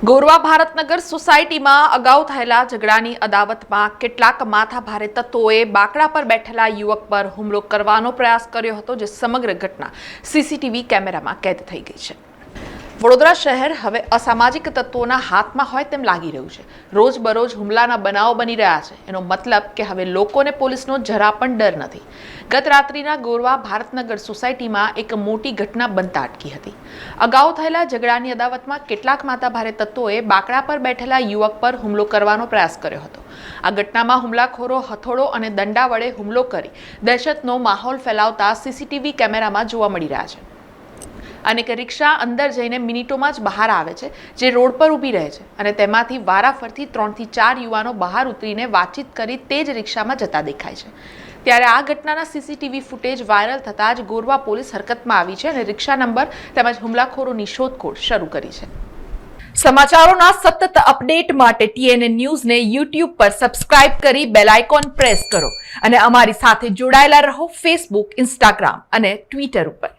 ગોરવા ભારતનગર સોસાયટીમાં અગાઉ થયેલા ઝઘડાની અદાવતમાં કેટલાક માથાભારે તત્વોએ બાકડા પર બેઠેલા યુવક પર હુમલો કરવાનો પ્રયાસ કર્યો હતો, જે સમગ્ર ઘટના સીસીટીવી કેમેરામાં કેદ થઈ ગઈ છે. વડોદરા શહેર હવે અસામાજિક તત્વોના હાથમાં હોય તેમ લાગી રહ્યું છે. રોજબરોજ હુમલાના બનાવો બની રહ્યા છે. એનો મતલબ કે હવે લોકોને પોલીસનો જરા પણ ડર નથી. ગત રાત્રિના ગોરવા ભારતનગર સોસાયટીમાં એક મોટી ઘટના બનતા અટકી હતી. અગાઉ થયેલા ઝઘડાની અદાવતમાં કેટલાક માથાભારે તત્વોએ બાકડા પર બેઠેલા યુવક પર હુમલો કરવાનો પ્રયાસ કર્યો હતો. આ ઘટનામાં હુમલાખોરો હથોડો અને દંડા વડે હુમલો કરી દહેશતનો માહોલ ફેલાવતા સીસીટીવી કેમેરામાં જોવા મળી રહ્યા છે. અને કે રિક્ષા અંદર જઈને મિનિટોમાં જ બહાર આવે છે, જે રોડ પર ઊભી રહે છે અને તેમાંથી વારાફરતી 3 થી 4 યુવાનો બહાર ઉતરીને વાતચીત કરી તે જ રિક્ષામાં જતા દેખાય છે. ત્યારે આ ઘટનાના સીસીટીવી ફૂટેજ વાયરલ થતાં જ ગોરવા પોલીસ હરકતમાં આવી છે અને રિક્ષા નંબર તેમજ હુમલાખોરોની શોધખોળ શરૂ કરી છે. સમાચારોના સતત અપડેટ માટે TNN ન્યૂઝને YouTube પર સબસ્ક્રાઇબ કરી બેલ આઇકોન પ્રેસ કરો અને અમારી સાથે જોડાયેલા રહો Facebook, Instagram અને Twitter ઉપર.